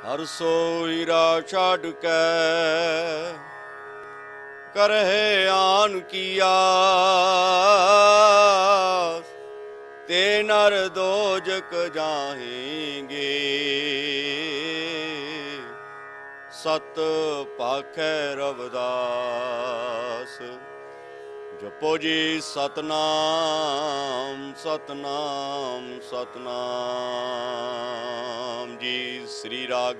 हर सोईरा छाड़ कै करहे आन किया ते नर दोजक जाहेंगे सत पाखै रविदास। जपो जी सतनाम सतनाम सतनाम जी। श्री राग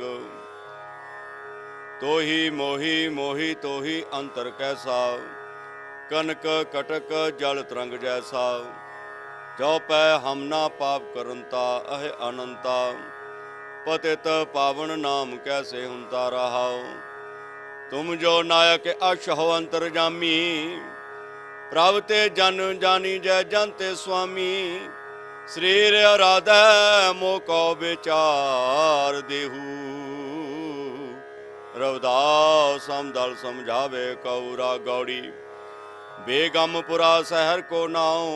तो ही मोही मोही तो ही अंतर कैसा कनक कटक जल तरंग जैसा। जो पै हम ना पाप करनता अह अनंता पतित पावन नाम कैसे हुंता रहाओ। तुम जो नायक अश हो अंतरजामी प्रभ ते जन जानी जय जनते स्वामी। शरीर आराधै मोको विचार देहू रविदास समदल समझावे कौरा गौड़ी। बेगमपुरा शहर को नाओ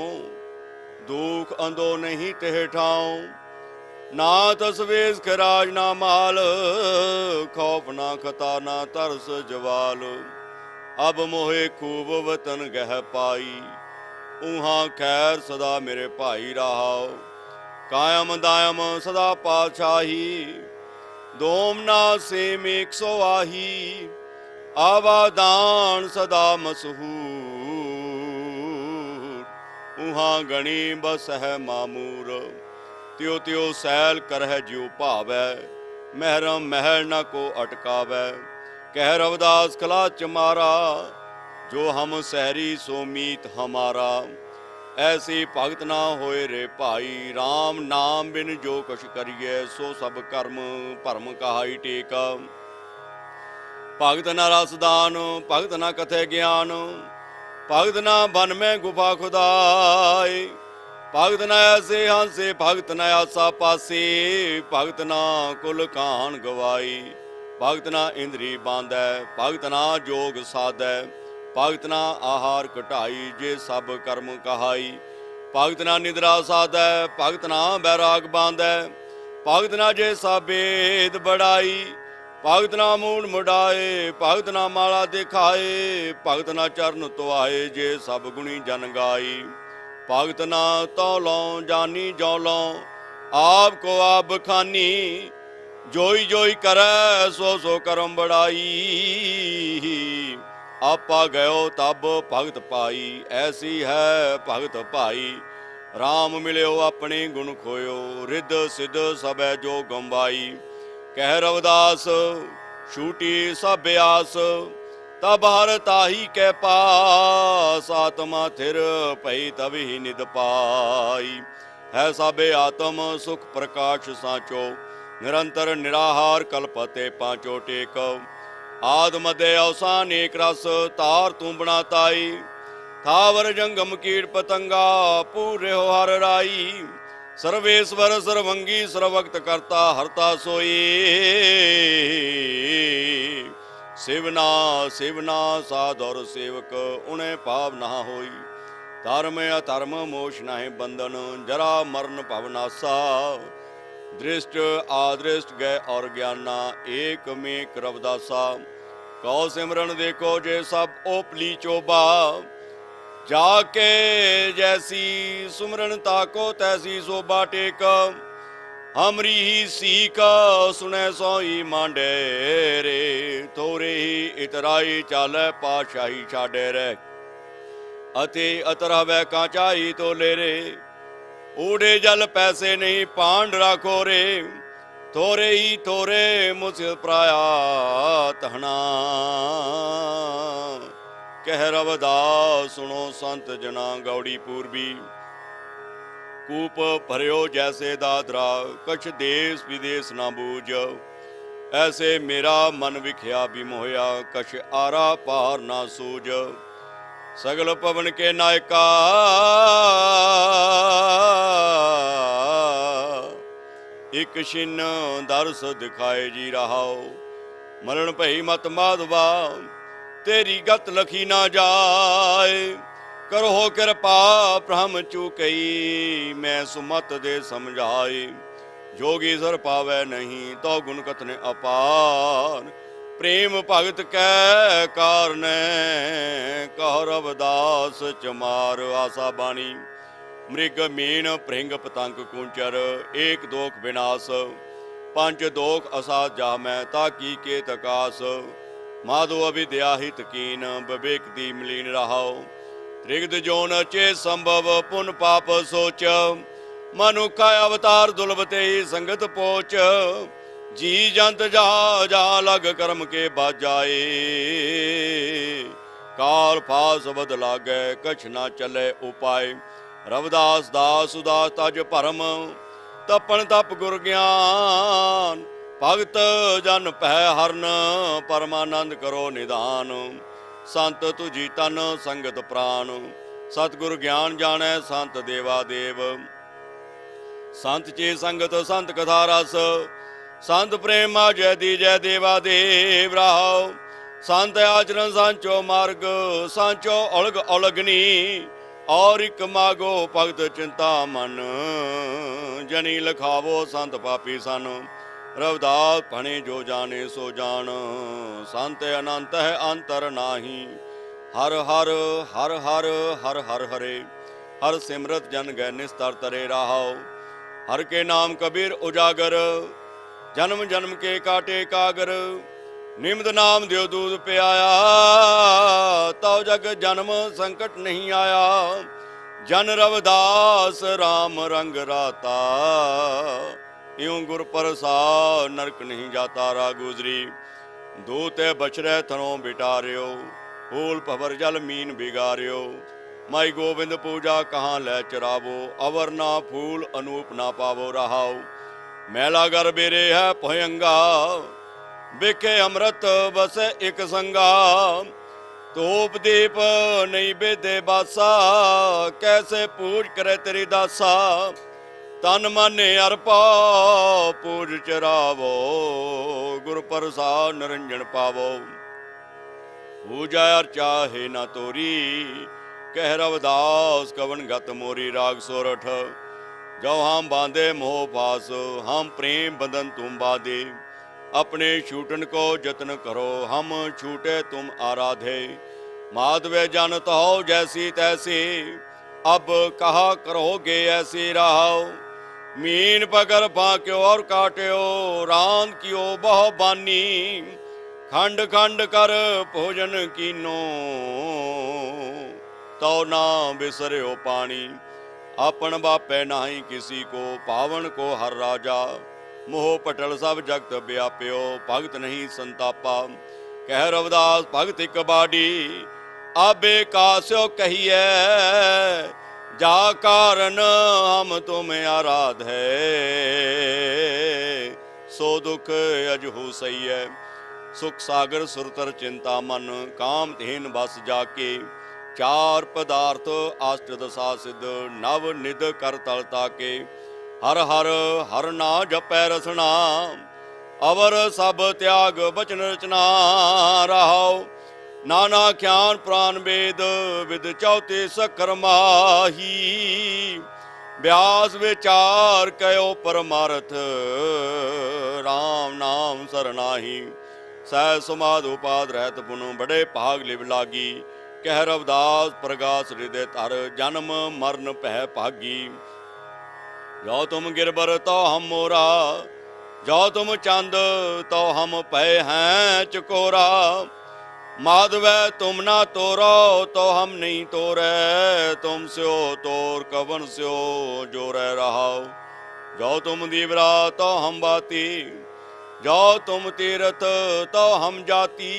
दुख अंदो नहीं तेह ठाओ। ना तसवेज खराज ना माल खौफ ना खता ना तरस जवाल। अब मोहे खूब वतन गह पाई ऊहाँ खैर सदा मेरे भाई रहाओ। कायम दायम सदा पातशाही दोमना सेम 100 आही। आवादान सदा मशहूर ऊहाँ गणी बस है मामूर। त्यो त्यो सैल करह ज्यो भावै महरम महल न को अटकावै। कह रविदास खलाच मारा जो हम सहरी सो मीत हमारा। ऐसी भगत ना होए रे भाई राम नाम बिन जो कुछ करिए सो सब कर्म भरम कहाई टेक। भगत न रसदान भगत न कथे ज्ञान भगत न बन में गुफा खुदाई। भगत न ऐसे हांसे भगत न आसा पासे भगत न कुल कान गवाई। भगत ना इंद्री बांधै भगत ना जोग साधै भगत ना आहार घटाई जे सब कर्म कहाई। भगत ना निद्रा साधै भगत ना बैराग बांधै भगत ना जे सब भेद बढ़ाई। भगत ना मूड मुड़ाए भगत ना माला दिखाए भगत ना चरण तुआए जे सब गुणी जन गाई। भगत ना तौलों जानी जौलों आप को आप बखानी। जोई जोई करे सो सो करम बढ़ाई। आपा गयो तब भगत पाई ऐसी है भगत भाई। राम मिलियो अपने गुण खोयो रिद सिद्ध सब जो गंवाई। कह रविदास छूटी सब आस तब हर ताही के पास। आत्मा थिर पई तब ही निद पाई है सब आत्म सुख प्रकाश साचो। निरंतर निराहार कल्पते पांचो टेक। आद मध्य अवसान एक रस तार तू बनाताई। थावर जंगम कीट पतंगा पूरे हो हर राई। सर्वेश्वर सर्वंगी सर्वक्त करता हरता सोई। शिवना शिवना साध और सेवक उन्हें पाप ना होई। धर्म अधर्म मोश नाहि बंधन जरा मरण भवनासा। दृष्ट आदृष्ट गए और ज्ञाना एक में रविदासा। कौ सिमरन देखो जे सब ओपली चोबा। जाके जैसी सुमरन ताको तैसी शोभा टेक। हमरी ही सीख सुने सोई मांडे रे। थोरे ही इतराई चाले पाशाही छाडे रे। अति अतर हवै कांचाई तो ले रे। ऊढ़े जल पैसे नहीं पांड राखो रे। थोरे ही थोरे मुझ प्राया तहना। कह रविदास सुनो संत जना गौड़ी पूर्वी। कूप भरियो जैसे दादरा कछ देश विदेश ना बूझ। ऐसे मेरा मन विख्या भी मोहया कछ आरा पार ना सूझ। सगल पवन के नायका एक छिन्न दरस दिखाए जी रहाओ। मरण भई मत माधवा तेरी गत लखी ना जाए। करो कृपा ब्रह्म चुकई मैं सुमत दे समझाए। जोगीश्वर पावै नहीं, तो गुण कथने अपार। प्रेम भगत कै कारन, कह रविदास चमार। आसा बाणी मृग मीन भृंग पतंग कुंचर, एक दोख विनाश पंच दोख असाध जामै, ताकी के तकास। माधो अविद्या हित कीन, विवेक दी मलीन रहाओ। त्रिगद जोन चे संभव, पुन पाप सोच। मनुखा अवतार दुर्लभ ते संगत पोच। जी जंत जहाँ जहाँ लग कर्म के बाजाए, काल फास बद लागै कछ ना चले उपाय। रविदास दास उदास तज भरम, तपन तप गुर ज्ञान। भगत जन पै हरन, परमानंद करो निधान। संत तुझी तन संगत प्राण, सतगुर ज्ञान जानै संत देवा देव। संत चे संगत संत कथा रस, संत प्रेमा जय दी जय देवा देव राहो। संत आचरण सांचो मार्ग, सांचो अलग अलगनी। और एक मागो भगत चिंता मन, जनी लखावो संत पापी सन। रविदास भणे जो जाने सो जान, संत अनंत है अंतर नाही। हर हर हर हर हर हर हरे, हर सिमरत जन गै निस्तर तरे रहाओ। हर के नाम कबीर उजागर, जन्म जन्म के काटे कागर। निमद नाम देव दूध प्याया, तव जग जन्म संकट नहीं आया। जन रविदास राम रंग राता, यूं गुर प्रसाद नरक नहीं जाता। रा गुजरी दूत बछरे थनों बिटारियो, फूल भवर जल मीन बिगारियो। माई गोविंद पूजा कहाँ लै चरावो, अवर ना फूल अनूप ना पावो रहाओ। मैला घर बेरे है भयंगा, बिखे अमृत बस एक संगा। धूप दीप नहीं बेदे बासा, कैसे पूज करे तेरी दासा। तन मन अर्पा पूज चरावो, गुरु प्रसाद निरंजन पावो। पूजा अर्चा है ना तोरी, कह रविदास कवन गत मोरी। राग सोरठ जो हम बांधे मोह पास, हम प्रेम बंधन तुम बाधे। अपने छूटन को जतन करो, हम छूटे तुम आराधे। माधवे जानत हो जैसी तैसी, अब कहा करोगे ऐसी रहाओ। मीन पकड़ फांक्यो और काट्यो, रांद कियो बहु बानी। खंड खंड कर भोजन कीनो, तो ना बिसर्यो पानी। अपन बापे नाही किसी को, पावन को हर राजा। मोह पटल सब जगत व्याप्यो, भगत नहीं संतापा। कह रविदास भगत एक बाड़ी, आबे कास्यो कहिए। जा कारण हम तुम्हें आराध है, सो दुख अजहु सही है। सुख सागर सुरतर चिंता मन, काम धेन बस जाके। चार पदार्थ अष्ट दशा सिद्ध, नव निध कर तल ताके। हर हर हर ना जपै रसना, अवर सब त्याग बचन रचना। रहाओ नाना ख्यान प्राण वेद, विद चौथे सकर माही। व्यास विचार कयो परमार्थ, राम नाम सरनाही। सह समाध उपाद रहत पुन, बड़े भाग लिव लागी। कह रविदास प्रगास हृदय तर, जन्म मरण पह भागी। जो तुम गिरबर तो हम मोरा, जो तुम चंद तो हम पै हैं चकोरा। माधव तुम ना तोरो तो हम नहीं तोरे, तुम स्यो तोर कवन स्यो जो रह रहाओ। जो तुम दीवरा तो हम बाती, जो तुम तीरथ तो हम जाती।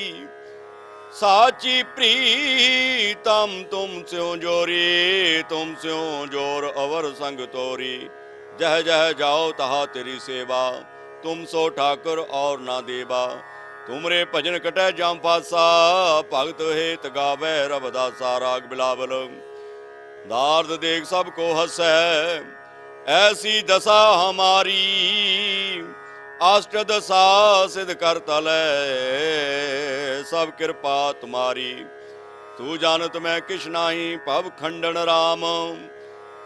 साची प्रीतम तुम स्यो जोरी, तुम स्यो जोर अवर संग तोरी। जह जह जाओ तहा तेरी सेवा, तुम सो ठाकुर और ना देवा। तुमरे भजन कटै जाम पासा, भगत हेत गावे रविदासा। राग बिलावल दार्द देख सबको हसै, ऐसी दशा हमारी। अष्ट दशा सिद्ध कर तलै, सब कृपा तुम्हारी। तू जानत मैं किश नाही, भव खंडन राम।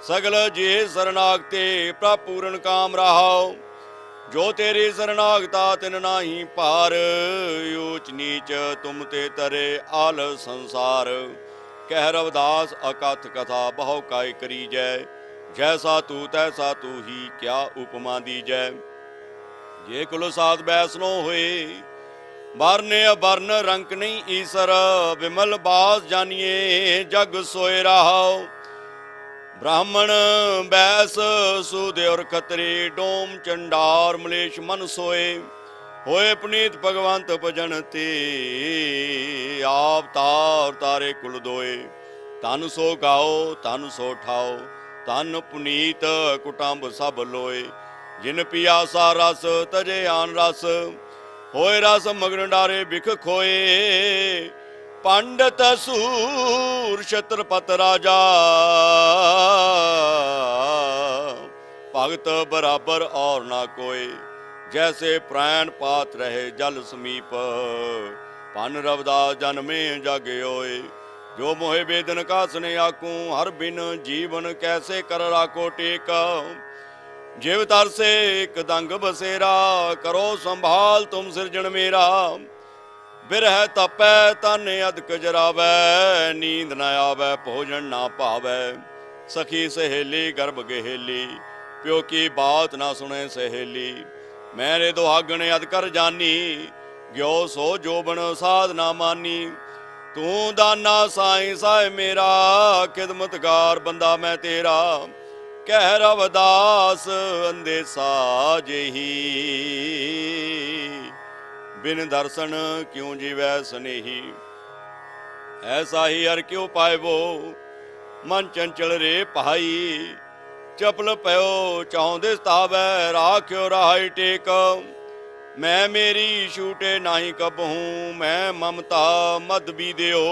सगल जे शरणागते, प्रपूर्ण काम रहाओ। जो तेरी शरणागता तिन नाही पार, ऊच नीच तुम ते तरे आल संसार। कह रविदास अकथ कथा बहु काय करी जय, जैसा तू तैसा तू ही क्या उपमा दी जय। जे कुल साध बैसनो होए, वरने अवर्ण रंक नहीं ईसर, विमल बास जानिए जग सोए रहाओ। ब्राह्मण बैस सूद और खतरे, डोम चंडार मलेश मन सोए। होए पुनीत भगवंत भजन ते, आप तार तारे कुल दोए। तन सो गाओ तन सो ठाओ, तन पुनीत कुटुंब सब लोए। जिन पियासा रस तजे आन रस, होए रस मगन डारे बिख खोए। पंडित सूर छत्रपत राजा, भगत बराबर और ना कोई। जैसे प्राण पात रहे जल समीप, पन रविदास जन में जग होए। जो मोहे वेदन का स्ने आकूं, हर बिन जीवन कैसे कर राको टेका। जिव तर से एक दंग बसेरा, करो संभाल तुम सिरजन मेरा। बिरह तपै तन अदक जरावै, नींद न आवै भोजन ना पावै। सखी सहेली गर्भ गहेली, प्यो की बात ना सुने सहेली। मेरे दुहागण अद कर जानी, ग्यो सो जोबन साध ना मानी। तू दाना साई साए मेरा, खिदमतगार बंदा मैं तेरा। कह रविदास अंदेसा जेही, बिन दर्शन क्यों जीवै स्नेही। ऐसा ही हर क्यों पाएबो, मन चंचल रे भाई। चपल पयो चाहुंदे तावै, राख्यो राही टेक। मैं मेरी छूटे नाही कबहूँ, मैं ममता मद भी देओ।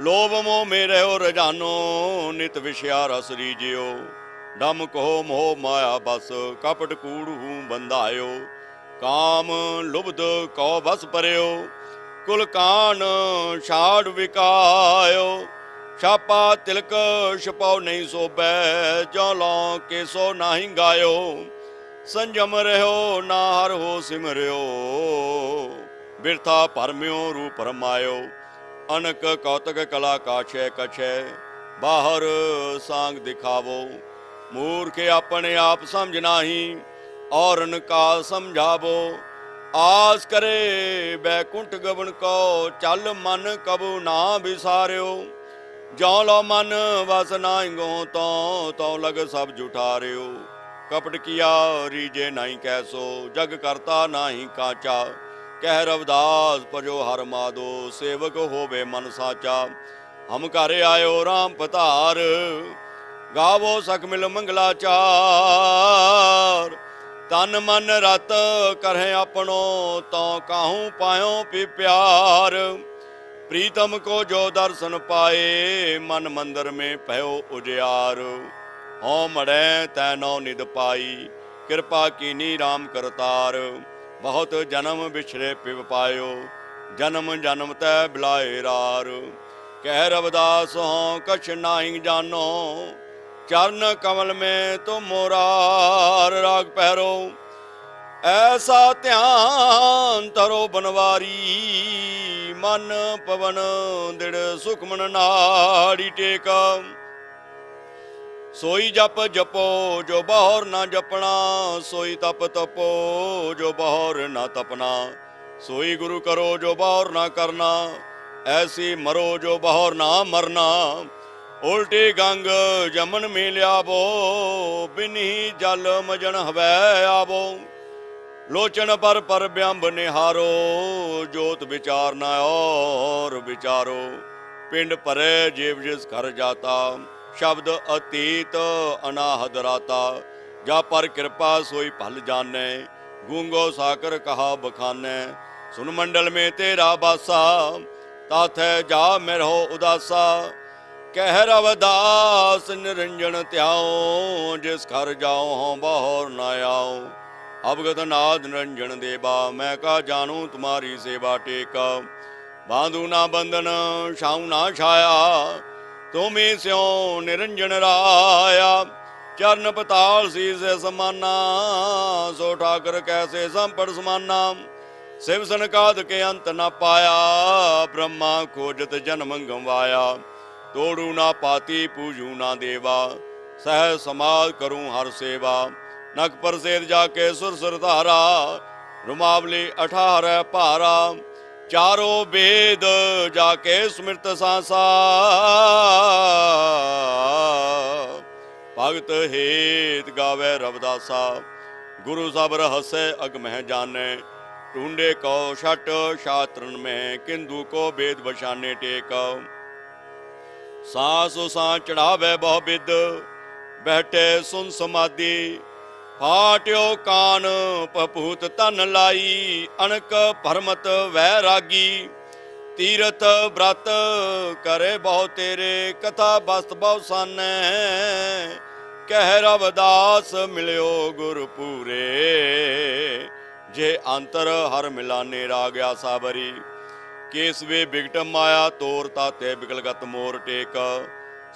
लोभ मोह में रहो रजानो, नित विषया रस रीजियो। डम कहो मोह माया बस, कपट कूड़ हूँ बंधायो। काम लुब्ध कौ बस परयो, कुल कान छाड़ विकायो। छापा तिलक छपाओ नहीं सोबै, जो लो के सो नाही गायो। संजम रहो ना हर हो सिमरियो, बिरथा परम्यो रूप रमायो। अनक कौतक कला काछे कछे, बाहर सांग दिखावो। मूर्ख अपने आप समझ नाही, औरन का समझावो। आस करे बैकुंठ गवन को, चल मन कबू ना बिसारियो। जो लो मन वस नाई गो, तो लग सब जुठारियो। कपट किया रीजे नहीं कैसो, जग करता नाही काचा। कह रविदास पजो हर मादो, सेवक होवे मन साचा। हम घरे आयो राम पधार, गावो सख मिल मंगलाचार। तन मन रत करें अपनो, तो काहू पायो पी प्यार। प्रीतम को जो दर्शन पाए, मन मंदिर में पयो उजियार। हों मड़े तैनो निद पाई, कृपा कीनी राम करतार। बहुत जन्म बिछड़े पिव पायो, जन्म जन्म तै बिलाए रार। कह रविदास हों कछ नाहीं जानो, चरण कमल में तो मोरार। राग पैरो ऐसा ध्यान तरो बनवारी, मन पवन दृढ़ सुखमन नाड़ी टेका। सोई जप जपो जो बहोर ना जपना, सोई तप तपो जो बहोर ना तपना। सोई गुरु करो जो बहोर ना करना, ऐसी मरो जो बहोर ना मरना। उल्टी गंग जमन में लियाबो, बिन्ही जल मजन हवै आवो। लोचन पर ब्यंब निहारो, जोत विचार न और विचारो। पिंड परे जीव जिस घर जाता, शब्द अतीत अनाहद राता। जा पर कृपा सोई भल जाने, गूंगो साकर कहा बखाने। सुन मंडल में तेरा बासा, ताथे जा में रहो उदासा। कह रविदास निरंजन त्याओ, जिस घर जाओ हों बहोर न आओ। अवगत नाद निरंजन देवा, मैं का जानू तुम्हारी सेवा टेका। बांधू ना बंधन छाऊं ना छाया, तुम्हें स्यों निरंजन राया। चरण पताल शीस समाना, सो ठाकर कैसे संपट समाना। शिव सनकाद के अंत न पाया, ब्रह्मा खोजत जन्म गंवाया। तोड़ू ना पाती पूजू ना देवा, सह समाज करूं हर सेवा। नक पर सेद जाके सुर धारा, रुमावली 18 भारा। चारों वेद जाके स्मृत सांसा, भगत हेत गावे रवदासा। गुरु सब रहस्य अगमह जाने, ढूंढे को छठ शास्त्रन में। किंदु को वेद बशाने टेक, सांस सांस चढ़ावे बहु विद। बैठे सुन समाधि, फाट्यो कान पपूत तन लाई। अनक भरमत वैरागी, तीरथ व्रत करे बहु तेरे। कथा बस्त बहु साने, कह रवदास मिलियो गुर पूरे। जे अंतर हर मिलाने राग्या साबरी। केसवे बिगट माया तोर ताते बिकलगत मोर टेक।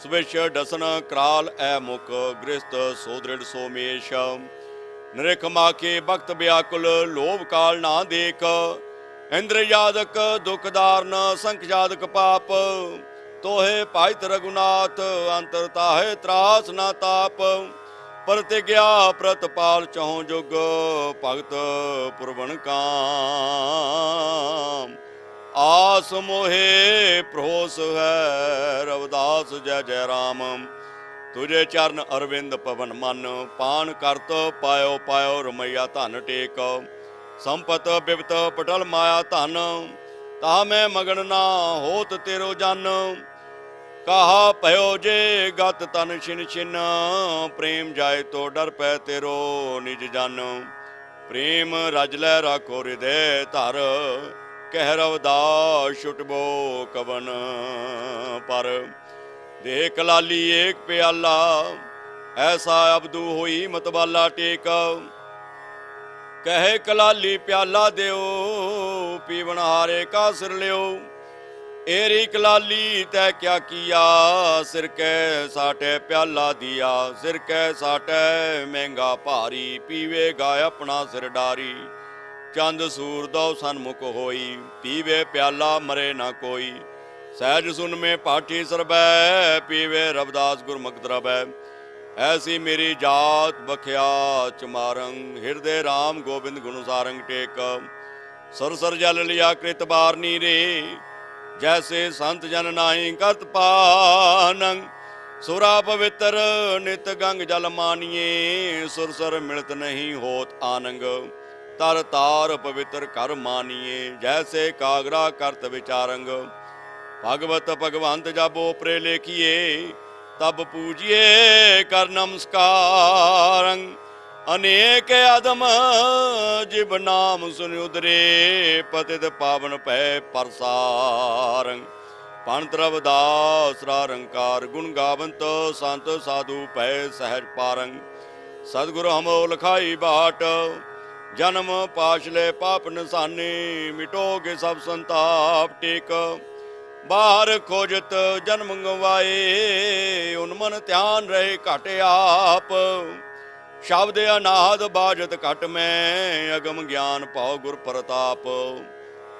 स्विश डसन कराल ए मुख, गृहस्थ सोदृढ़ सोमेश। नृख माखे भक्त व्याकुल, लोभ काल ना देख। इंद्र यादक दुख दारन, संख यादक पाप। तोहे पाइत रघुनाथ, अंतर ताहे त्रास ना ताप। प्रतिज्ञा प्रतपाल चहु जुग, भगत पुरवन काम। आस मोहे प्रोस है, रवदास जय जय राम। तुझे चरण अरविंद पवन मन, पान करत पायो पायो रमैया धन टेक। संपत बिपत पटल माया धन, ता मैं मगन ना होत तेरो जन। कहा पयो जे गत तन छिन छिन, प्रेम जाए तो डर पै तेरो निज जन। प्रेम रज लै राखो हृदय धर, कह रवदास छुटबो कवन पर। देख लाली एक प्याला, ऐसा अबदू होई मतवाला टेक। कहे कलाली प्याला देओ, पीवन हारे का सिर लियो। एरी कलाली तै क्या किया, सिर कै साटे प्याला दिया। सिर कै साटे महंगा भारी, पीवेगा अपना सिर डारी। चंद सूर दो सन्मुख होई, पीवे प्याला मरे ना कोई। सहज सुन में पाठी सरबै, पीवे रवदास गुरमुख द्रवै। ऐसी मेरी जात बख्या चमारंग, हृदय राम गोविंद गुण सारंग टेक। सरसर जल लिया कृत बारनी रे, जैसे संत जन नाई करत पानंग। सुरा पवित्र नित गंग जल मानिए, सुरसर मिलत नहीं होत आनंग। तर तार पवित्र कर मानिए, जैसे कागरा करत विचारंग। भगवत भगवंत जब ओपरे लेखिए, तब पूजिए कर नमस्कारं। अनेक अदम जिब नाम सुन उदरे, पतित पावन पै परसारं। पंत रवदास रंकार, गुण गावंत संत साधु पै सहज पारंग। सदगुरु हमो लखाई बाट, जन्म पाशले पाप निशाने। मिटोगे सब संताप टेक, बाहर खोजत जन्म गवाए। उन्मन ध्यान रहे घट आप, शब्द अनाद बाजत घट में। अगम ज्ञान पाओ गुर प्रताप,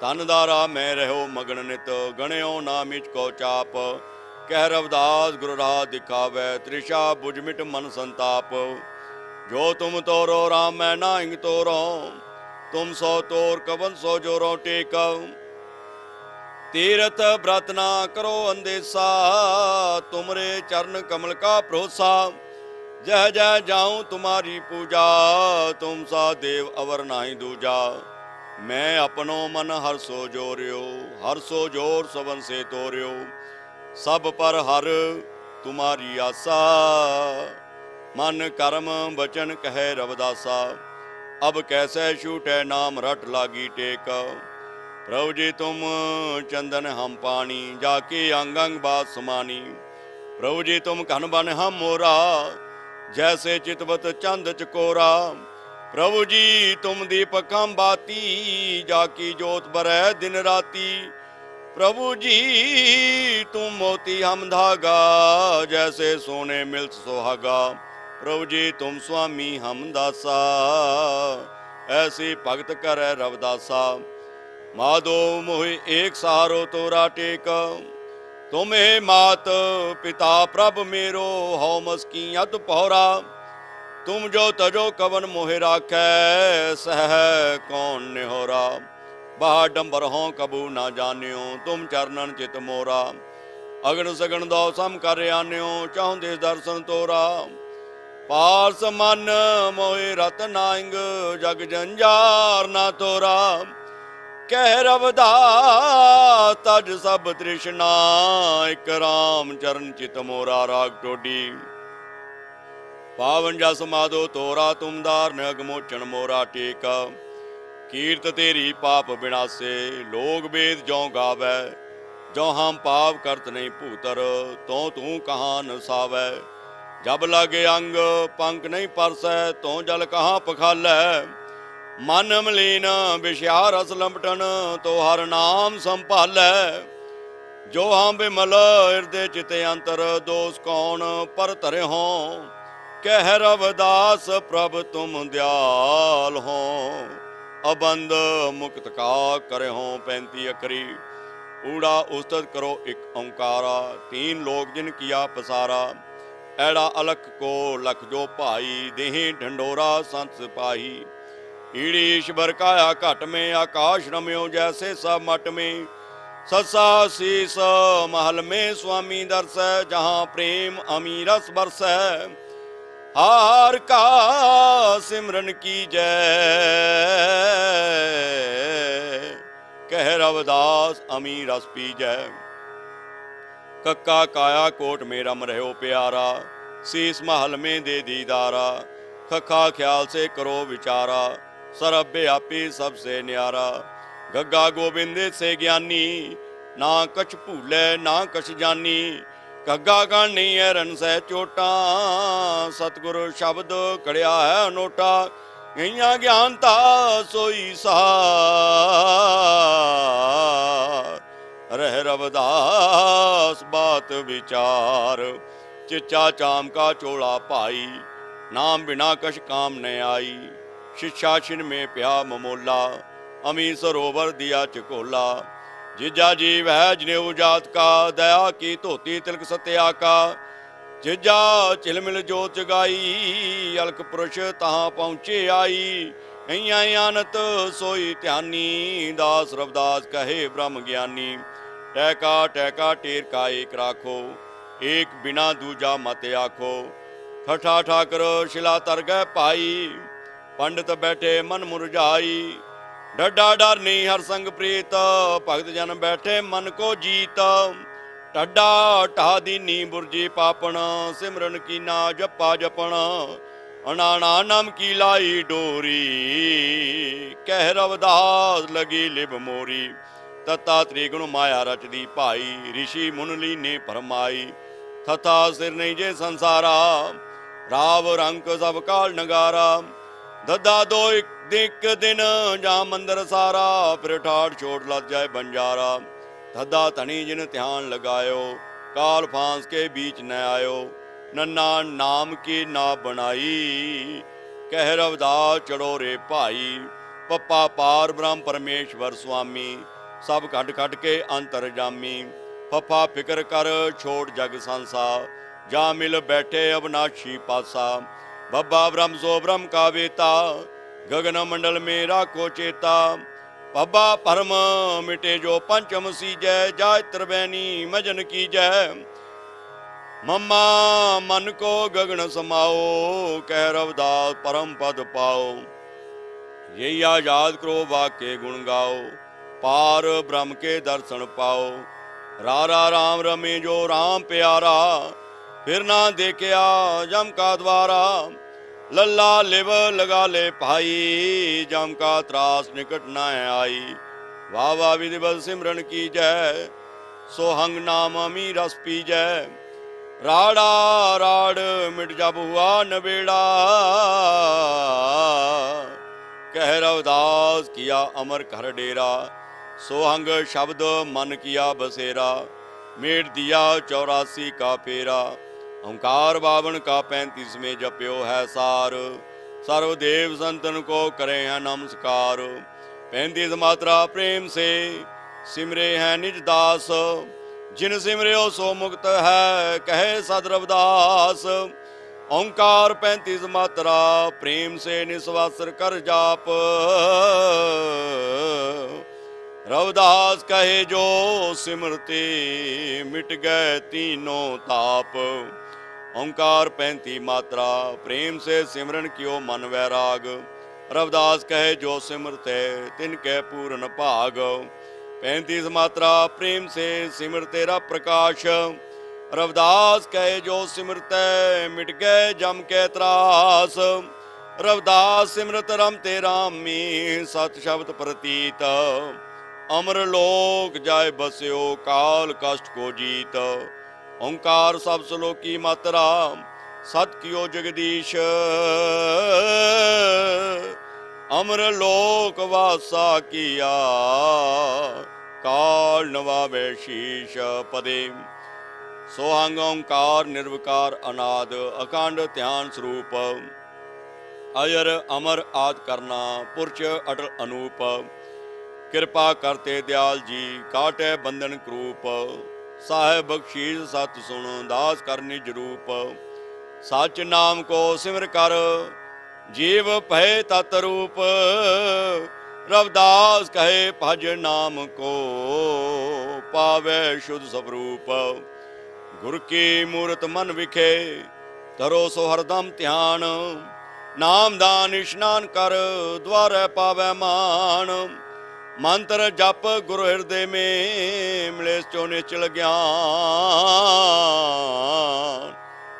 तन दारा मैं रहो मगन नित। गणयो ना मिच को चाप, कह रवदास गुरु राह दिखावे। त्रिषा बुझ मिट मन संताप, जो तुम तोरो राम मैं नाहिंग तोरो। तुम सो तोर कवन सो जोरो टेक। तीरथ व्रत ना करो अंदेसा, तुमरे चरण कमल का भरोसा। जय जय जाऊं तुम्हारी पूजा, तुम सा देव अवर नाही दूजा। मैं अपनो मन हर सो जोरियो, हर सो जोर सवन से तोरियो। सब पर हर तुम्हारी आसा, मन कर्म वचन कहे रवदासा। अब कैसे छूटे नाम रट लागी टेक। प्रभु जी तुम चंदन हम पानी, जाके अंग अंग बात समानी। प्रभु जी तुम घन बन हम मोरा, जैसे चितवत चंद चकोरा। प्रभु जी तुम दीपक हम बाती, जाकी जोत बरै दिन राती। प्रभु जी तुम मोती हम धागा, जैसे सोने मिलत सुहागा। प्रभु जी तुम स्वामी हम दासा, ऐसी भगत करे रवदासा। माधो मोहि एक सहारो तोरा टेक, तुम्हें मात पिता प्रभ मेरो, हौ मस्की अत पौरा। तुम जो तजो कवन मोहि राखै, सह कौन निहोरा। बाह डंबर हों कबू ना जानियो, तुम चरणन चित मोरा। अगन सगन दो सम कर आन्यो, चाहूं देश दर्शन तोरा। पारस मन मोहि रत नांग, जग जंजार ना तोरा। कह रवदास तज सब तृष्णा, एक राम चरण चित मोरा। राग टोडी। पावन जस माधो तोरा, तुम दार अगमोचन मोरा टेक। कीर्त तेरी पाप विनाशे, लोग वेद जौ गावै। जो हम पाप करत नहीं भूतर, तो तू कहाँ न सावै। जब लागे अंग पंख नहीं परसै, तो जल कहाँ पखालै। मन मलीन विषयार रस लंपटन, तो हर नाम संभालै। जो हम बिमल हृदय चित अंतर, दोष कौन पर तरे हों। कह रवदास प्रभ तुम दयाल हो, अबंद मुक्त का करे हो। 35 अखरी। ऊड़ा उस्तत करो एक ओंकारा, तीन लोग जिन किया पसारा। ऐड़ा अलख को लख जो भाई, देहि ढंडोरा संत सिपाही। ईड़ीश बरकाया घट में, आकाश रम्यो जैसे सब मट में। ससा शीस महल में स्वामी दर्श, जहाँ प्रेम अमीरस बरस। हार का सिमरन की जय, कह रवदास अमी रस पी जय। कक्का काया कोट में रम रहो प्यारा, शीस महल में दे दीदारा। खखा ख्याल से करो विचारा, सरब व्यापी सबसे न्यारा। गग्गा गोविंद से ज्ञानी, ना कछ भूले ना कछ जानी। घग्गा गानी है रन सै चोटा, सतगुरु शब्द कड़िया है अनोटा। गईया ज्ञानता सोई सार, रह रवदास बात विचार। चिच्चा चाम का चोला पाई, नाम बिना कश काम न आई। शिक्षा छिन में प्या ममोला, अमी सरोवर दिया चकोला। जिजा जीव है जनेऊ जात का, दया की धोती तिलक सत्या का। जिजा चिलमिल जोत जगाई, अलख पुरुष तहाँ पहुँचे आई। अइया आनत सोई ध्यानी, दास रवदास कहे ब्रह्म ज्ञानी। टैका टैका टेर का एक राखो, एक बिना दूजा मत आखो। ठठा ठाकर शिला तर गए पाई, पंडित बैठे मन मुरझाई। डड्डा डर नहीं हर संग प्रीत, भगत जन बैठे मन को जीत। टड्डा ढा दीनी बुरजी पापण, सिमरन की ना जपा जपण। अनाना नाम की लाई डोरी, कह रवदास लगी लिब मोरी। तथा त्रिगुण माया रचदी भाई, ऋषि मुनली ने फरमाई। थथा सिर नहीं जे संसारा, राव रंक सब काल नगारा। ददा दो एक दिन जा मंदिर सारा, फिर ठाठ छोड़ लग जाए बंजारा। धदा धनी जिन ध्यान लगायो, काल फांस के बीच न आयो। नन्ना नाम की ना बनाई, कह रवदास चढ़ो रे भाई। पप्पा पार ब्रह्म परमेश्वर स्वामी, सब खट खट के अंतर जामी। फफा फिक्र कर छोड़ जग संसा, जा मिल बैठे अविनाशी पासा। बब्बा ब्रह्म सो ब्रह्म का वेता, गगन मंडल में राखो चेता। बब्बा परम मिटे जो पंचम सीजै, जाय त्रिवेणी मजन की जय। मम्मा मन को गगन समाओ, कह रवदास परम पद पाओ। यही आजाद करो वाक्य गुण गाओ, पार ब्रह्म के दर्शन पाओ। रारा राम रमे जो राम प्यारा, फिर ना देखिया जम का द्वारा। लल्ला लिव लगा ले भाई, जम का त्रास निकट न आई। वाह वाह विधिवत सिमरन की जय, सोहंग नाम अमी रस पी जय। राड़ा राड़ मिट जब हुआ नबेड़ा, कह रवदास किया अमर कर डेरा। सोहंग शब्द मन किया बसेरा, मेट दिया 84 का फेरा। ओंकार बावन का 35 में जप्यो है सार। सर्वदेव संतन को करे हैं नमस्कार। 35 मात्रा प्रेम से सिमरे हैं निज दास। जिन सिमरियो सो मुक्त है कहे सद रविदास। ओंकार 35 मात्रा प्रेम से निस्वासर कर जाप। रविदास कहे जो सिमरते मिट गए तीनों ताप। ओंकार 35 मात्रा प्रेम से सिमरन कियो मन वैराग। रविदास कहे जो सिमरते तिनके पूर्ण भाग। 35 मात्रा प्रेम से सिमर तेरा प्रकाश। रविदास कहे जो सिमरते मिट गए जम के त्रास। रविदास सिमरत रमते रामी सत शब्द प्रतीत। अमर लोक जाय बस्यो काल कष्ट को जीत। ओंकार सब श्लोकी मात्रा सत कियो जगदीश। अमर लोक वासा किया काल नवावे शीश पदे। सोहंग ओंकार निर्विकार अनाद अखंड ध्यान स्वरूप। अयर अमर आद करना पुरच अटल अनूप। कृपा करते दयाल जी काटे बंधन क्रूप। साहेब बख्शीश सत सुन दास कर निज रूप। सच नाम को सिमर कर जीव भय तत रूप। रविदास कहे भज नाम को पावे शुद्ध स्वरूप। गुर की मूरत मन विखे धरो सो हरदम ध्यान। नाम दान स्नान कर द्वारे पावे मान। मंत्र जप गुरु हृदय में मिले चो निश्चल ज्ञान।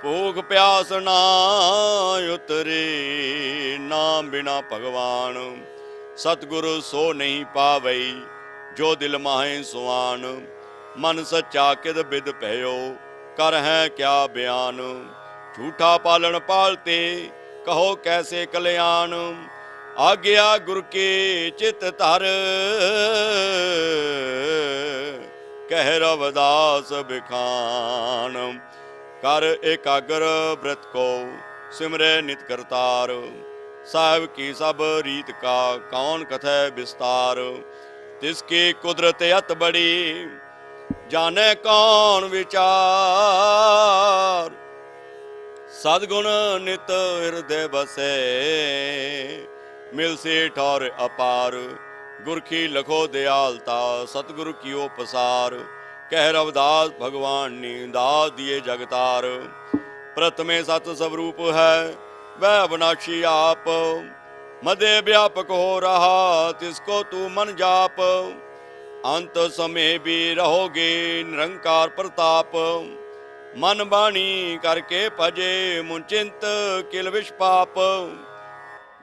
भूख प्यास ना उतरे नाम बिना भगवान। सतगुरु सो नहीं पावई जो दिल माहे सुआन। मन सच्चा किद बिद भयो कर है क्या बयान। झूठा पालन पालते कहो कैसे कल्याण। आज्ञा गुरु के चित धर कह रविदास बिखान। कर एकाग्र व्रत को सिमरे नित करतार। साहिब की सब रीत का कौन कथे विस्तार। तिसकी कुदरत अत बड़ी जाने कौन विचार। सदगुण नित हृदय बसे मिल से ठौर अपार। गुर की लखो दयालता सतगुरु कियो पसार। कह रविदास भगवान ने दास दिए जगतार। प्रथमे सत स्वरूप है वह अविनाशी आप। मध्य व्यापक हो रहा तिसको तू मन जाप। अंत समय भी रहोगे निरंकार प्रताप। मन बाणी करके भजे मुंचिंत किल विष पाप।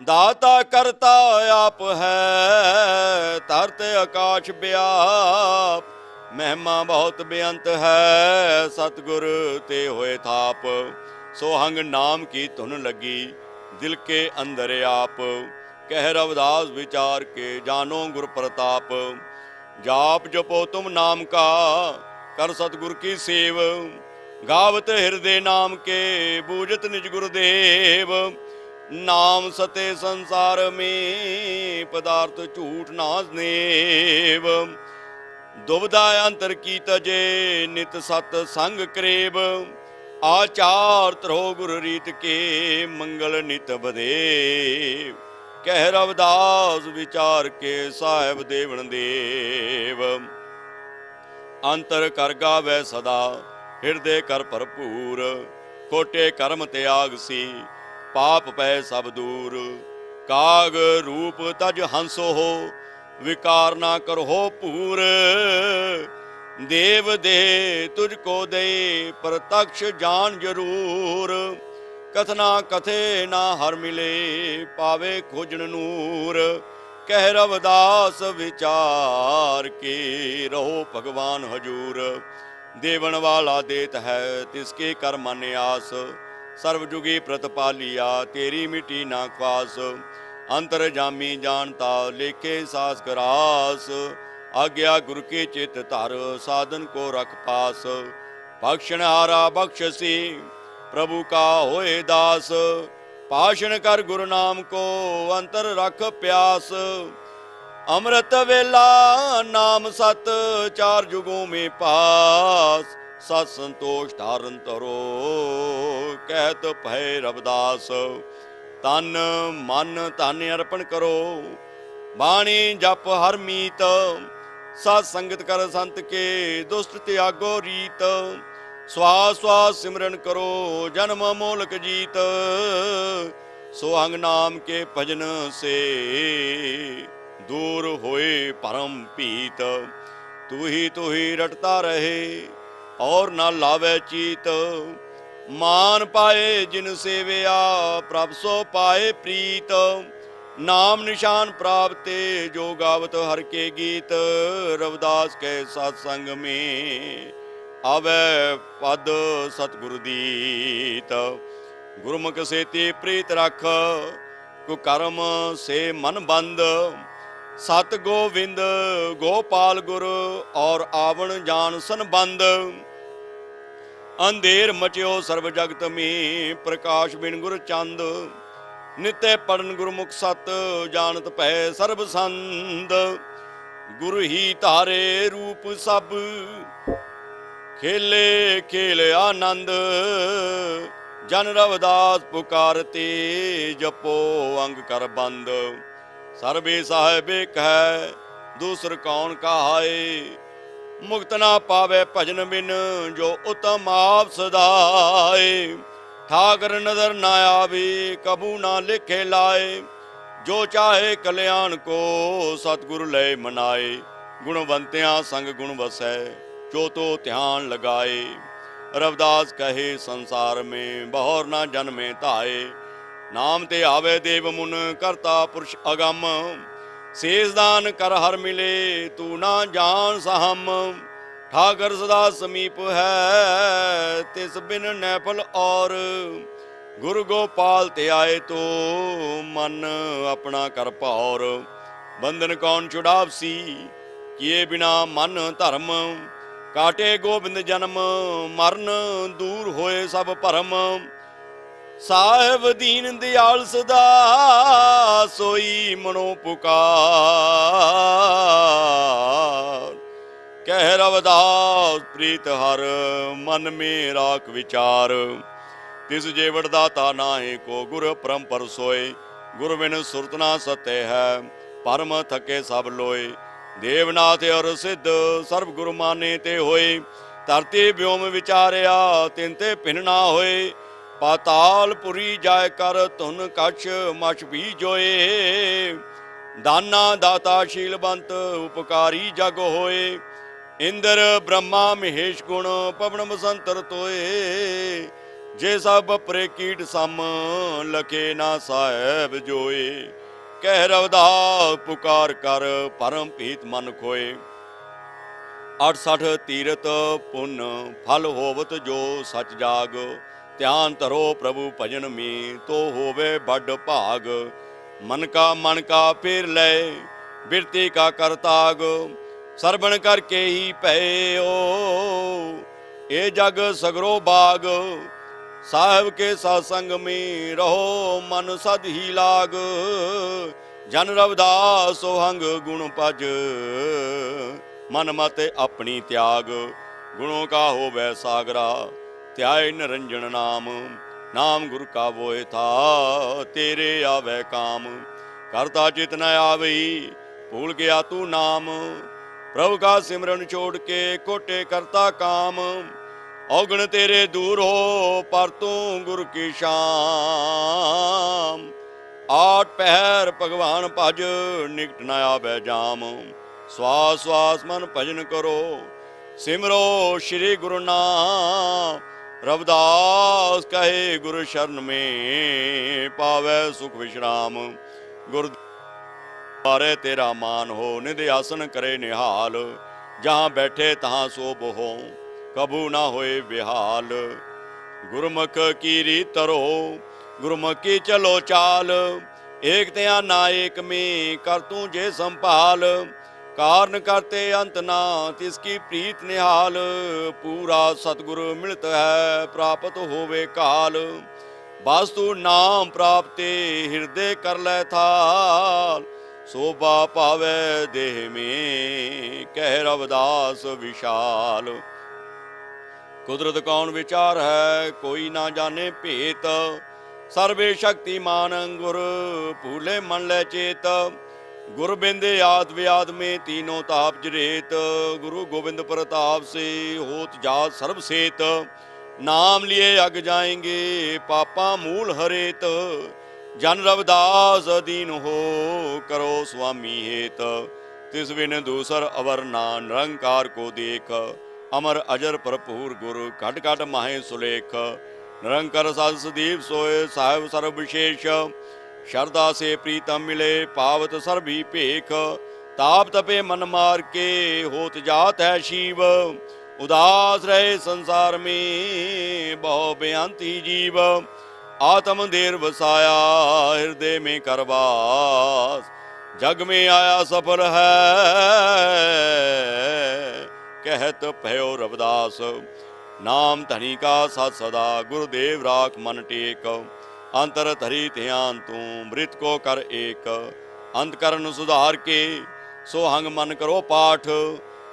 दाता करता आप है धरत आकाश व्याप। महिमा बहुत बेअंत है सतगुर ते होए थाप। सोहंग नाम की धुन लगी दिल के अंदर आप। कह रविदास विचार के जानो गुर प्रताप। जाप जपो तुम नाम का कर सतगुर की सेव। गावत हृदय नाम के बूझत निज गुरुदेव। नाम सते संसार में पदार्थ झूठ नाजनेव। दुविधा अंतर की तजे नित सत संग करेब। आचार त्रो गुरु रीत के मंगल नित बदेव। कह रविदास विचार के साहेब देवन देव। अंतर कर गावे सदा हृदय कर भरपूर। खोटे कर्म त्याग सी पाप पै सब दूर। काग रूप तज हंसो हो विकार ना कर हो पूर। देव दे तुझको दे प्रत्यक्ष जान जरूर। कथना कथे ना हर मिले पावे खोजन नूर। कह रविदास विचार के रहो भगवान हजूर। देवन वाला देत है तिसके कर मन आस। सर्वजुगी प्रतपालिया तेरी मिट्टी ना ख्वास। अंतर जामी जानता लेखे सास करास। आज्ञा गुरु के चित धर साधन को रख पास। बख्शण हारा बख्शसी प्रभु का होए दास। भाषण कर गुरु नाम को अंतर रख प्यास। अमृत वेला नाम सत चार जुगों में पास। सत संतोष धारन तरो कहत भय रविदास। तन मन धन अर्पण करो बाणी जप हर मीत। सत संगत कर संत के दुष्ट त्यागो रीत। श्वास श्वास सिमरन करो जन्म मोलक जीत। सोहंग नाम के भजन से दूर होए परम पीत। तू ही रटता रहे और न लावे चीत। मान पाए जिन सेवया प्रभ सो पाए प्रीत। नाम निशान प्राप्ते जो गावत हर के गीत। रविदास के सत्संग में आवे पद सतगुरु दीत। गुरुमुख से ते प्रीत रख कुकर्म से मन बंद। सत गोविंद गोपाल गुरु और आवण जान संबंध। अंधेर मचियो सर्व जगत में प्रकाश बिन गुर चंद। नित्य पढ़न गुरुमुख सत जानत पै सर्ब संद। गुरु ही तारे रूप सब खेले खेल आनंद। जन रविदास पुकारते जपो अंग कर बंद। सर्वे साहेबे कह दूसर कौन कहाए। मुक्त ना पावे भजन बिन जो उत्तम आप सदाए। ठाकर नजर ना आवे कबू ना लिखे लाए। जो चाहे कल्याण को सतगुरु ले मनाए। गुणवंतियां संग गुण वसै जो तो ध्यान लगाए। रविदास कहे संसार में बहुर ना जन्मे धाए। नाम ते आवे देव मुन करता पुरुष अगम। शेष दान कर हर मिले तू ना जान सहम। ठाकर सदा समीप है तिस बिन नैफल और। गुरु गोपाल ते आए तो मन अपना कर पौर। बंधन कौन छुड़ावसी किए बिना मन धर्म। काटे गोबिंद जन्म मरण दूर होए सब भरम। साहेब दीन दयाल सदा सोई मनो पुकार। कह रविदास प्रीत हर मन में राख विचार। तिस जेवड़ दाता नाहे को गुर परम पर सोए। गुर बिन सुरत ना सत्य है परम थके सब लोए। देवनाथ और सिद्ध सर्व गुरु माने ते होए। धरती व्योम विचारिया तिन ते भिन्न ना होए। पाताल पुरी जाय कर धुन कछ मछ भी जोए। दाना दाता शीलवंत उपकारी जग होए। इंद्र ब्रह्मा महेश गुण पवन बसंतर तोए। जे सब परे कीट सम लखे ना साहेब जोए। कह रविदास पुकार कर परम पीत मन खोए। 68 तीरथ पुन फल होवत जो सच जाग। ध्यान धरो प्रभु भजन में तो होवे बड़ भाग। मन का फिर ले बिरती का कर ताग। सरवण करके ही पयो ए जग सगरो बाग। साहब के सत्संग में रहो मन सद ही लाग। जन रविदास सोहंग गुण भज मन मत अपनी त्याग। गुणों का होवे सागरा त्याय निरंजन नाम। नाम गुरु का वोए था तेरे आवे काम। करता चित न आवई भूल गया तू नाम। प्रभु का सिमरन छोड़ के कोटे करता काम। औगण तेरे दूर हो पर तू गुरु की शाम। 8 पहर भगवान भज निकट न आवे जाम। श्वास श्वास मन भजन करो सिमरो श्री गुरु नाम। रविदास कहे गुरु शरण में पावे सुख विश्राम। गुरु द्वारे तेरा मान हो निधि आसन करे निहाल। जहाँ बैठे तहाँ सो बहो कबू ना होए बेहाल। गुरुमुख की रीत तरो गुरुमुख की चलो चाल। एक त्या ना एक में कर तू जे संभाल। कारण करते अंत ना तिसकी प्रीत निहाल। पूरा सतगुरु मिलत है प्राप्त होवे काल। वास्तु नाम प्राप्ति हृदय कर लै थाल। शोभा पावे देह में कह रविदास विशाल। कुदरत कौन विचार है कोई ना जाने भेत। सर्वे शक्तिमान गुर भूले मन लै चेत। गुरु बिंद आद व्याद में तीनों ताप जरेत। गुरु गोविंद प्रताप से होत जात सर्व सेत। नाम लिए अग जाएंगे पापा मूल हरेत। जन रविदास दीन हो करो स्वामी हेत। तिस बिन दूसर अवर ना निरंकार को देख। अमर अजर भरपूर गुरु घट घट माहे सुलेख। निरंकर साध सदीप सोए साहिब सर्व विशेष। शरदा से प्रीतम मिले पावत सर्वी पेख। ताप तपे मन मार के होत जात है शिव। उदास रहे संसार में बहु बेअंती जीव। आत्म देर बसाया हृदय में करवास। जग में आया सफल है कहत भयो रविदास। नाम धनी का सत सदा गुरुदेव राख मन टेक। अंतर धरी ध्यान तू मृत को कर एक। अंत करन सुधार के सोहंग मन करो पाठ।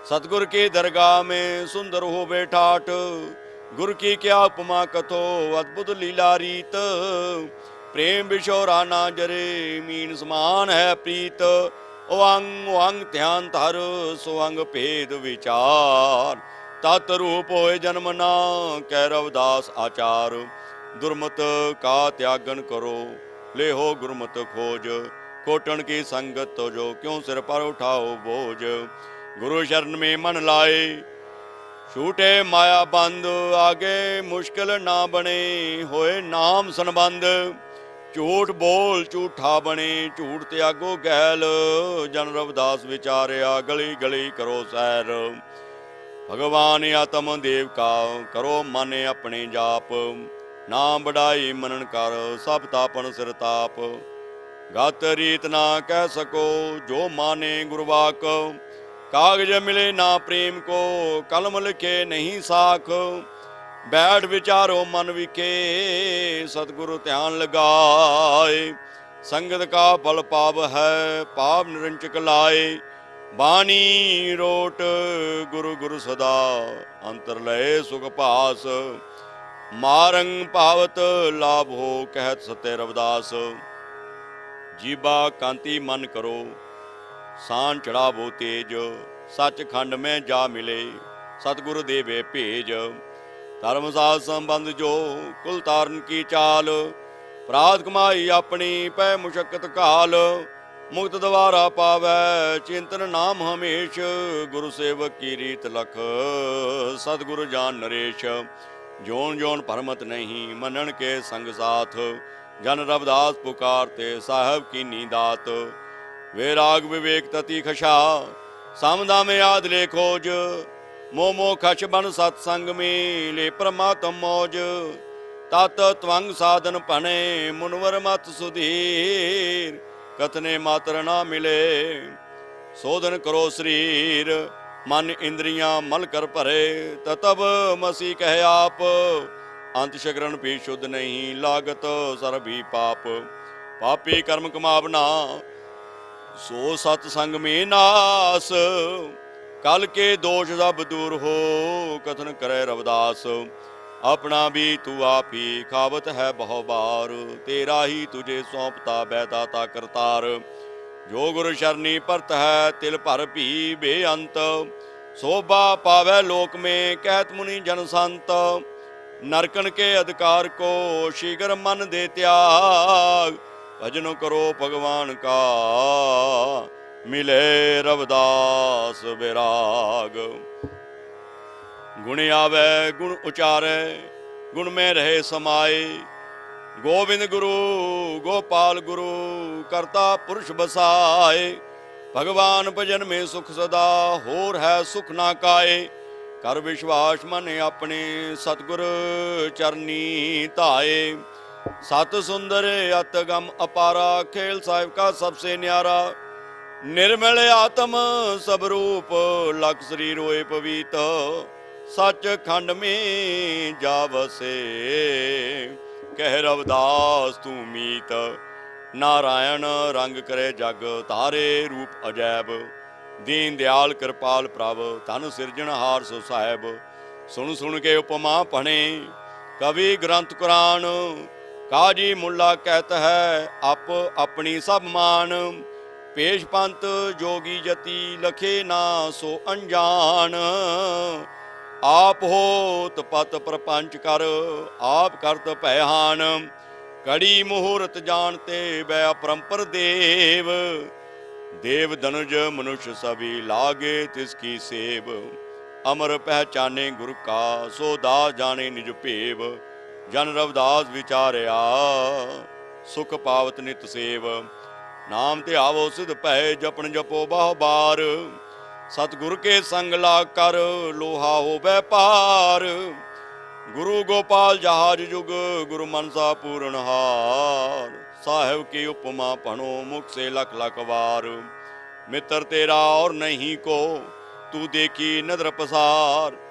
सतगुर के दरगाह में सुंदर हो बैठाठ। गुरु की क्या उपमा कथो अद्भुत लीला रीत। प्रेम बिशोरा ना जरे मीन समान है प्रीत। ओअंग ओअंग ध्यान धर सोअंग भेद विचार। तत् रूप होए जन्म ना कह रविदास आचार। दुर्मत का त्यागन करो ले हो गुरमत खोज। कोटन की संगत तो जो क्यों सिर पर उठाओ बोझ। गुरु शरण में मन लाए छूटे माया बंद। आगे मुश्किल ना बने होए नाम संबंध। झूठ बोल झूठा बने झूठ त्यागो गैल। जन रविदास विचारिया गली गली करो सैर। भगवान आत्म देव का करो मन अपने जाप। नाम बढ़ाई मनन कर सब तापन सिर ताप। गत रीत ना कह सको जो माने गुरवाक। कागज मिले ना प्रेम को कलम लिखे नहीं साख। बैठ विचारो मन विखे सतगुरु ध्यान लगाए। संगत का फल पाप है पाप निरंचक लाए। बानी रोट गुरु गुरु सदा अंतर लय सुख पास। मारंग पावत लाभ हो कहत सत्य रविदास। जीबा कांति मन करो सान चढ़ावो तेज। सच खंड में जा मिले सतगुरु देवे भेज। धर्म साध संबंध जो कुल तारन की चाल। प्रात कमाई अपनी पै मुशक्कत काल। मुक्त द्वारा पावै चिंतन नाम हमेश। गुरु सेवक की रीत लख सतगुरु जान नरेश। जोन जोन भरमत नहीं मनन के संग साथ। जन रविदास पुकारते साहब की नींदात। वैराग विवेक तति खशा समदा में याद ले खोज। मोमो खश बन सत्संग में ले परमात्म मौज। तत त्वंग साधन पने मुनवर मत सुधीर। कथने मात्र ना मिले शोधन करो शरीर। मन इंद्रियां मल कर भरे तब मसी कहे आप। अंत शगरण भी शुद्ध नहीं लागत सर भी पाप। पापी कर्म कमावना सो सत्संग में नास। कल के दोष सब दूर हो कथन करे रविदास। अपना भी तू आप ही खावत है बहु बार। तेरा ही तुझे सौंपता बैदाता करतार। जो गुरु शरणी परत है तिल भर भी बेअंत। शोभा पावै लोक में कहत मुनि जन संत। नरकन के अधिकार को शीघ्र मन दे त्याग। भजन करो भगवान का मिले रविदास विराग। गुण आवे गुण उचारे गुण में रहे समाए। गोविंद गुरु गोपाल गुरु करता पुरुष बसाए। भगवान भजन में सुख सदा होर है सुख ना काए। कर विश्वास मन अपने सतगुर चरनी धाए। सत सुंदर अत गम अपारा खेल साहिब का सबसे न्यारा। निर्मल आत्म सब रूप लख शरीर होए पवित सच खंड में जा बसे कह रविदास तू मीत नारायण रंग करे जग तारे रूप अजैब दीन दयाल कृपाल प्रभ धन सिरजनहार सो साहेब सुन सुन के उपमा पढ़े कवि ग्रंथ कुरान काजी मुल्ला कहत है अप अपनी सब मान पेश पंत जोगी जति लखे ना सो अनजान आप होत पत प्रपंच कर आप करत पहहान कड़ी मुहूर्त जानते बै अपरंपर देव देव धनुज मनुष्य सभी लागे तिसकी सेव अमर पहचाने गुरु का सो दास जाने निज पेव जन रविदास विचारया सुख पावत नित सेव नाम ते आवो सिद्ध पै जपन जपो बाह बार सतगुर के संग लाग कर लोहा हो व्यापार गुरु गोपाल जहाज जुग गुरु मनसा पूर्ण हार साहेब की उपमा पढ़ो मुख से लख लख वार मित्र तेरा और नहीं को तू देखी नदर पसार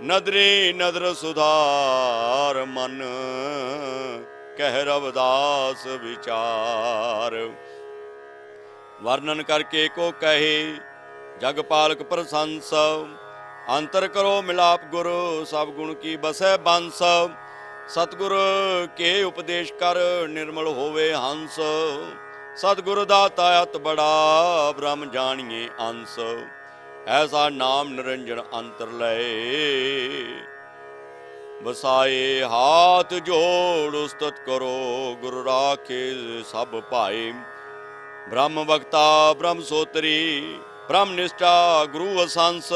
नदरे नदर सुधार मन कह रविदास विचार वर्णन करके को कहे जग पालक प्रशंस अंतर करो मिलाप गुरु सब गुण की बसै बंस सतगुर के उपदेश कर निर्मल होवे हंस सतगुरु दाता अत बड़ा ब्रह्म जानिए अंश ऐसा नाम निरंजन अंतर लय बसाए हाथ जोड़ उस्तत करो गुरु राखे सब पाए ब्रह्म वक्ता ब्रह्म सोतरी ब्रह्म निष्ठा गुरु असंस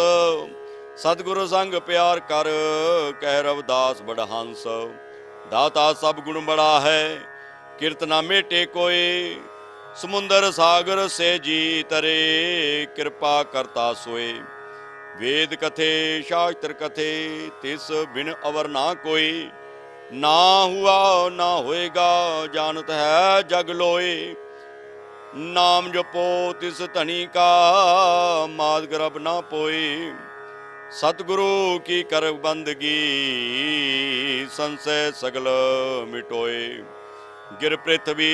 सतगुरु संग प्यार कर कह रविदास बड़ा हंस दाता सब गुण बड़ा है कीर्तना मेटे कोई समुंदर सागर से जी तरे कृपा करता सोए वेद कथे शास्त्र कथे तिस बिन अवर ना कोई ना हुआ ना होएगा जानत है जग लोए नाम जपो तिस धनी का माद गर्भ ना पोई सतगुरु की कर बंदगी संशय सगल मिटोए गिर पृथ्वी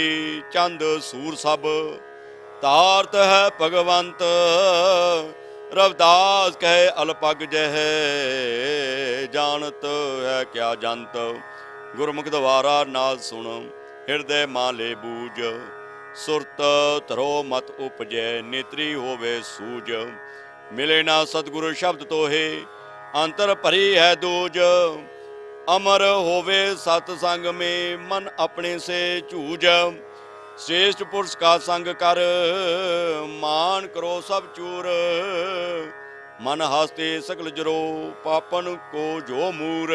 चंद सूर सब तारत है भगवंत रविदास कहे अलपग जह जानत है क्या जंत गुरमुख द्वारा नाद सुन हृदय माले बूझ सुरत धरो मत उपजै नेत्री होवे सूज मिले ना सतगुरु शब्द तोहे अंतर भरी है दूज अमर होवे सतसंग में मन अपने से चूज श्रेष्ठ पुरुष का संग कर मान करो सब चूर मन हस्ते सकल जरो पापन को जो मूर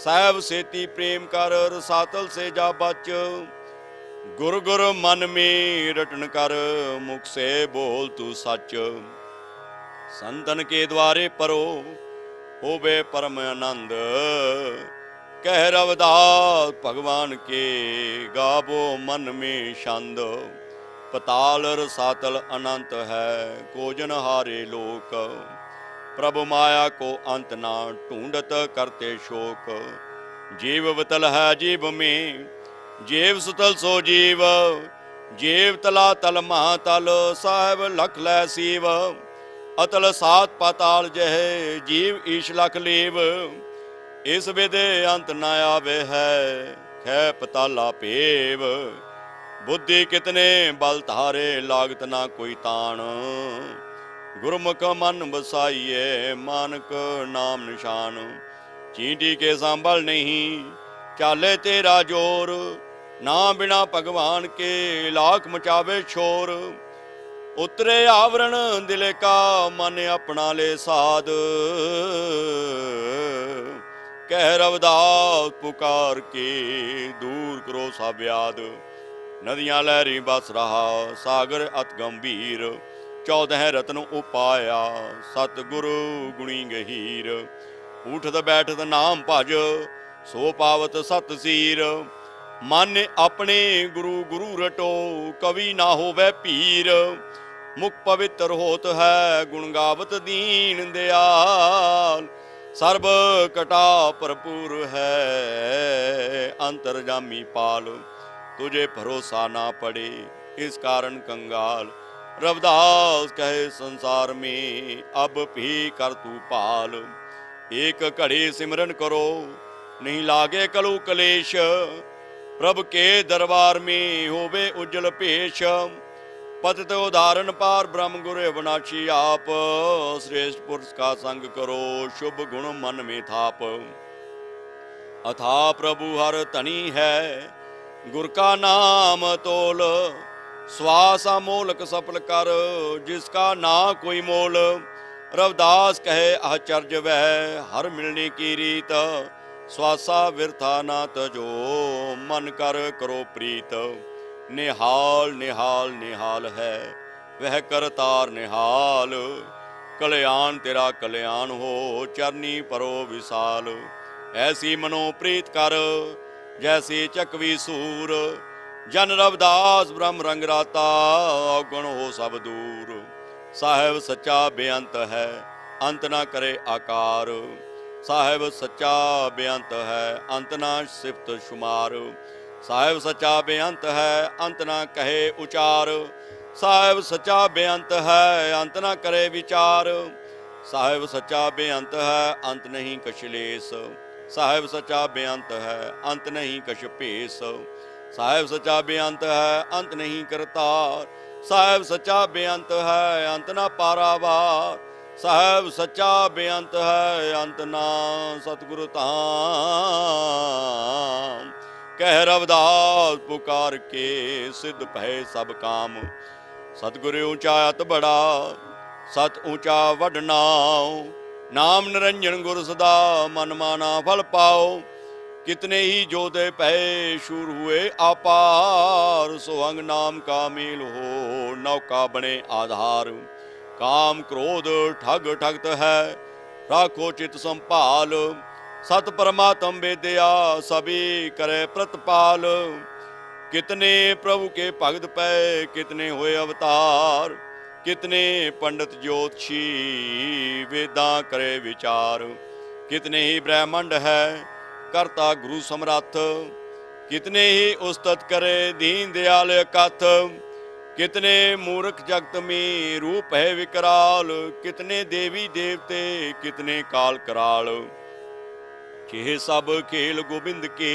साहब सेती प्रेम कर रसातल से जा बच गुर गुर मन में रटन कर मुख से बोल तू सच संतन के द्वारे परो होवे परम आनंद कह रविदास भगवान के गावो मन में छंद पताल रसातल अनंत है कोजन हारे लोक प्रभु माया को अंत ना ढूंढत करते शोक जीव वितल है जीव में जेव सुतल सो जीव जेव तला तल महातल साहेब लख लै सीव अतल सात पाताल जह जीव ईश लख लीव इस विदे अंत न आवे है खे पताला पेव बुद्धि कितने बल धारे लागत ना कोई तान गुरमुख मन बसाइए मानक नाम निशान चींटी के सांभल नहीं चाले तेरा जोर ना बिना भगवान के लाख मचावे शोर उतरे आवरण दिल का मन अपना ले साध कह रविदास पुकार के दूर करो सब याद नदियां लहरी बस रहा सागर अत गंभीर 14 रत्न उपाया सतगुरु गुणी गहीर उठत बैठत नाम भज सो पावत सत सीर मन अपने गुरु गुरु रटो कवि ना होवे पीर मुख पवित्र होत है गुण गावत दीन दयाल। सर्ब कटा भरपूर है अंतर्जामी पाल। तुझे भरोसा ना पड़े इस कारण कंगाल। रविदास कहे संसार में अब भी कर तू पाल। एक घड़ी सिमरन करो नहीं लागे कलु कलेश। प्रभु के दरबार में होवे उज्जवल पेश। पतित उदाहरण पार ब्रह्म गुरु अविनाशी आप। श्रेष्ठ पुरुष का संग करो शुभ गुण मन में थाप। अथा प्रभु हर तनी है गुर का नाम तोल। श्वास अमोलक सफल कर जिसका ना कोई मोल। रविदास कहे आचर्य वह हर मिलने की रीत। श्वासा विरथा ना तजो मन कर करो प्रीत। निहाल निहाल निहाल है वह करतार निहाल। कल्याण तेरा कल्याण हो चरनी परो विशाल। ऐसी मनो प्रीत कर जैसे चकवी सूर। जन रविदास ब्रह्म रंग राता अवगुण हो सब दूर। साहेब सच्चा बेअंत है अंत ना करे आकार। साहेब सच्चा बेअंत है अंत ना सिफत शुमार। साहेब सच्चा बेअंत है अंत ना कहे उचार। साहेब सच्चा बेअंत है अंत ना करे विचार। साहेब सच्चा बेअंत है अंत नहीं कछ लेस। साहेब सच्चा बेअंत है अंत नहीं कछ पेश। साहेब सच्चा बेअंत है अंत नहीं करतार। साहेब सच्चा बेअंत है अंत ना पारावार। साहेब सच्चा बेअंत है अंत ना सतगुरु धाम। कह रविदास पुकार के सिद्ध भय सब काम। सतगुरु ऊंचा अत बड़ा सत ऊंचा वडनाओ। नाम निरंजन गुर सदा मन माना फल पाओ। कितने ही जोधे पै शूर हुए अपार। सोहंग नाम का मेल हो नौका बने आधार। काम क्रोध ठग ठगत है राखो चित संभाल। सत परमात्म वेद्या सभी करे प्रतिपाल। कितने प्रभु के भगत पै कितने हुए अवतार। कितने पंडित ज्योतिषी वेदा करे विचार। कितने ही ब्रह्मांड है करता गुरु समर्थ। कितने ही उस्तत करे दीन दयाल कथ। कितने मूर्ख जगत में रूप है विकराल। कितने देवी देवते कितने काल कराल। ये सब खेल गोबिंद के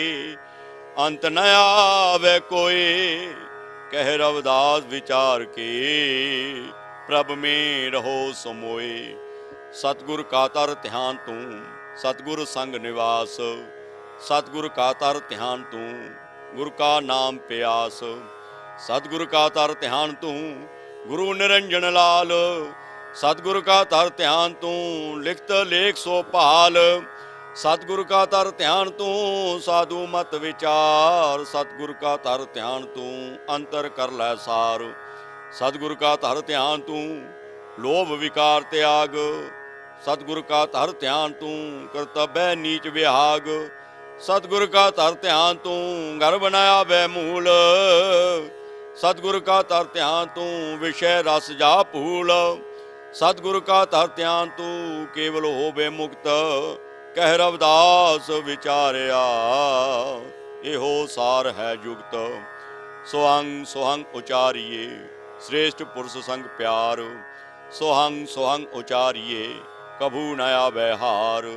अंत न आवे कोई। कह रविदास विचार के प्रभ में रहो समोए। सतगुर का तर ध्यान तू सतगुर संग निवास। सतगुर का तर ध्यान तू गुरु का नाम प्यास। सतगुर का तर ध्यान तू गुरु निरंजन लाल। सतगुर का तर ध्यान तू लिखत लेख सो पाल। सतगुरु का तर ध्यान तू साधु मत विचार। सतगुरु का तर ध्यान तू अंतर कर लै सार। सतगुरु का तर ध्यान तू लोभ विकार त्याग। सतगुरु का तर ध्यान तू कर्तव्य नीच विहाग। सतगुरु का तर ध्यान तू घर बनाया वह मूल। सतगुरु का तर ध्यान तू विषय रस जा भूल। सतगुरु का तर ध्यान तू केवल होवे मुक्त। कह रविदास विचारिया एहो सार है जुगत। सोहंग सोहंग उचारिये श्रेष्ठ पुरुष संग प्यार। सोहंग सोहंग उचारिये कभू नया व्यहार।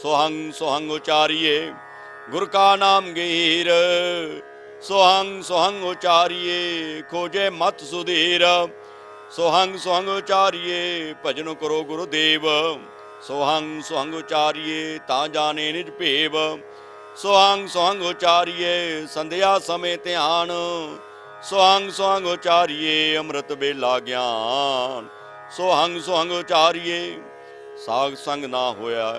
सोहंग सोहंग उचारिये गुर का नाम गहीर। सोहंग सोहंग उचारिये खोजे मत सुधीर। सोहंग सोहंग उचारिये भजन करो गुरुदेव। सोहंग सोहंग उचारिये ता जाने निज भेव। सोहंग सोहंग उचारिये संध्या समय ध्यान। सोहंग सोहंग उचारिये अमृत बेला ज्ञान। सोहंग सोहंग उचारिये साग संग ना होया।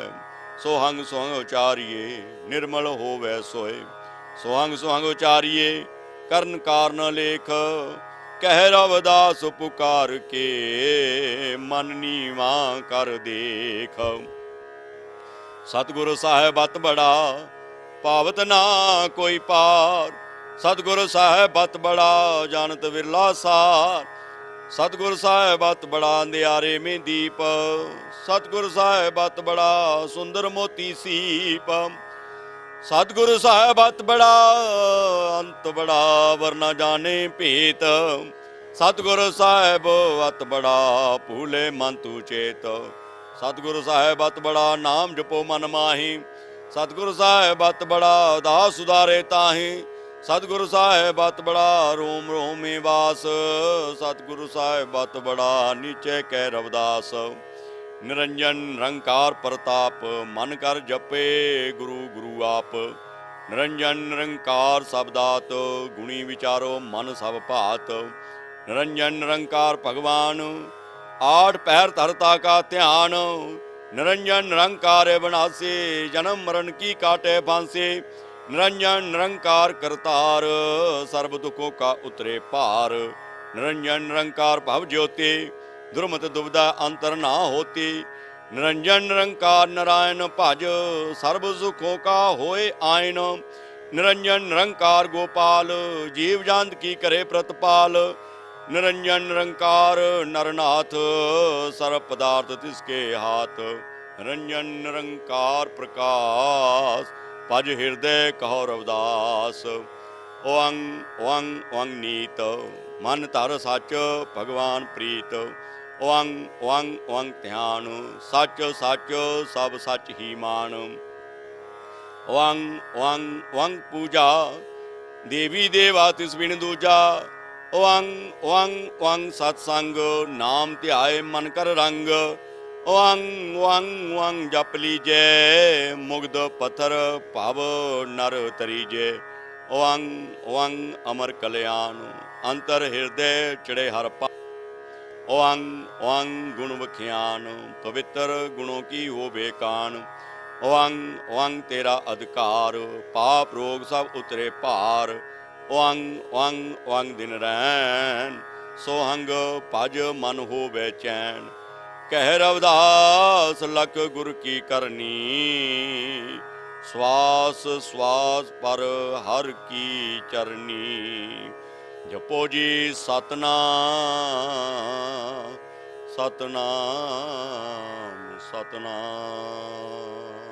सोहंग सोहंग उचारिये निर्मल होवै सोए। सोहंग सोहंग उचारिये कर्ण कारण लेख। कह रविदास पुकार के मन नीवा कर देख। सतगुरु साहेब अत बड़ा पावत ना कोई पार। सतगुरु साहेब अत बड़ा जानत विरला सार। ਸਤਿਗੁਰ ਸਾਹਿਬ ਅਤ ਬੜਾ ਅੰਧਿਆਰੇ ਮੇਂ ਦੀਪ, ਸਤਿਗੁਰ ਸਾਹਿਬ ਅਤ ਬੜਾ ਸੁੰਦਰ ਮੋਤੀ ਸੀਪ, ਸਤਿਗੁਰ ਸਾਹਿਬ ਅਤ ਬੜਾ ਅੰਤ ਬੜਾ ਵਰਨਾ ਜਾਣੇ ਭੇਤ, ਸਤਿਗੁਰ ਸਾਹਿਬ ਅਤ ਬੜਾ ਭੂਲੇ ਮਨ ਤੂ ਚੇਤ, ਸਤਿਗੁਰ ਸਾਹਿਬ ਅਤ ਬੜਾ ਨਾਮ ਜਪੋ ਮਨ ਮਾਹੀ, ਸਤਿਗੁਰ ਸਾਹਿਬ ਅਤ ਬੜਾ ਦਾਸ ਸੁਧਾਰੇ ਤਾਹੀ, ਸਤਿਗੁਰੂ ਸਾਹਿਬ ਅਤ ਬੜਾ ਰੋਮ ਰੋਮੇ ਵਾਸ, ਸਤਿਗੁਰੂ ਸਾਹਿਬ ਅਤ ਬੜਾ ਨੀਚੇ ਕਹਿ ਰਵਦਾਸ, ਨਿਰੰਜਨ ਨਿਰੰਕਾਰ ਪ੍ਰਤਾਪ ਮਨ ਕਰ ਜਪੇ ਗੁਰੂ ਗੁਰੂ ਆਪ, ਨਿਰੰਜਨ ਨਿਰੰਕਾਰ ਸਬਦਾਤ ਗੁਣੀ ਵਿਚਾਰੋ ਮਨ ਸਭ ਭਾਤ, ਨਿਰੰਜਨ ਨਿਰੰਕਾਰ ਭਗਵਾਨ ਆਠ ਪਹਿਰ ਧਰਤਾ ਕਾ ਧਿਆਨ, ਨਿਰੰਜਨ ਨਿਰੰਕਾਰ ਵਿਨਾਸ਼ੇ ਜਨਮ ਮਰਨ ਕੀ ਕਾਟੇ ਫਾਂਸੇ, ਨਿਰੰਜਨ ਨਿਰੰਕਾਰ ਕਰਤਾਰ ਸਰਬ ਦੁਖੋਂ ਕਾ ਉਤਰੇ ਭਾਰ, ਨਿਰੰਜਨ ਨਿਰੰਕਾਰ ਭਵ ज्योति ਦੁਰਮਤ ਦੁਬਦਾ ਅੰਤਰ ਨਾ ਹੋਤੀ, ਨਿਰੰਜਨ ਨਿਰੰਕਾਰ ਨਾਰਾਇਣ ਭਜ ਸਰਬ ਸੁਖੋਂ ਕਾ ਹੋਏ ਆਇਨ, ਨਿਰੰਜਨ ਨਿਰੰਕਾਰ ਗੋਪਾਲ ਜੀਵ ਜੰਤ ਕੀ ਕਰੇ ਪ੍ਰਤਪਾਲ, ਨਿਰੰਜਨ ਨਿਰੰਕਾਰ ਨਰਨਾਥ ਸਰਬ ਪਦਾਰਥ ਤਿਸਕੇ ਹਾਥ, ਨਿਰੰਜਨ ਨਿਰੰਕਾਰ ਪ੍ਰਕਾਸ਼ ਭਜ ਹਿਰਦੇ ਕਹੋ ਰਵਦਾਸ, ਓੰਗ ਓੰਗ ਓੰਗ ਨੀਤ ਮਨ ਧਰ ਸੱਚ ਭਗਵਾਨ ਪ੍ਰੀਤ, ਓੰਗ ਓੰਗ ਓੰਗ ਧਿਆਨ ਸੱਚ ਸੱਚ ਸਭ ਸੱਚ ਹੀ ਮਾਨ, ਓੰਗ ਓੰਗ ਓੰਗ ਪੂਜਾ ਦੇਵੀ ਦੇਵਾ ਤਿਸ ਬਿਨ ਦੂਜਾ, ਓੰਗ ਓੰਗ ਓੰਗ ਸਤਸੰਗ ਨਾਮ ਧਿਆਏ ਮਨ ਕਰ ਰੰਗ, ਓੰਗ ਓੰਗ ਓੰਗ ਜਪ ਲੀਜੈ ਮੁਗਧ ਪੱਥਰ ਭਵ ਨਰ ਤਰੀਜੈ, ਓੰਗ ਓੰਗ ਅਮਰ ਕਲਿਆਣ ਅੰਤਰ ਹਿਰਦੇ ਚੜੇ ਹਰ ਪਾ, ਓੰਗ ਓੰਗ ਗੁਣ ਵਖਿਆਨ ਪਵਿੱਤਰ ਗੁਣੋਂ ਕੀ ਹੋਵੇ ਕਾਨ, ਓੰਗ ਓੰਗ ਤੇਰਾ ਅਧਿਕਾਰ ਪਾਪ ਰੋਗ ਸਭ ਉਤਰੇ ਭਾਰ, ਓੰਗ ਓੰਗ ਓੰਗ ਦਿਨ ਰੈਣ ਸੋਹੰਗ ਭਜ ਮਨ ਹੋਵੇ ਚੈਨ, ਕਹਿ ਰਵਦਾਸ ਲਖ ਗੁਰ ਕੀ ਕਰਨੀ, ਸਵਾਸ ਸਵਾਸ ਪਰ ਹਰ ਕੀ ਚਰਨੀ, ਜਪੋ ਜੀ ਸਤਨਾਮ ਸਤਨਾਮ ਸਤਨਾਮ।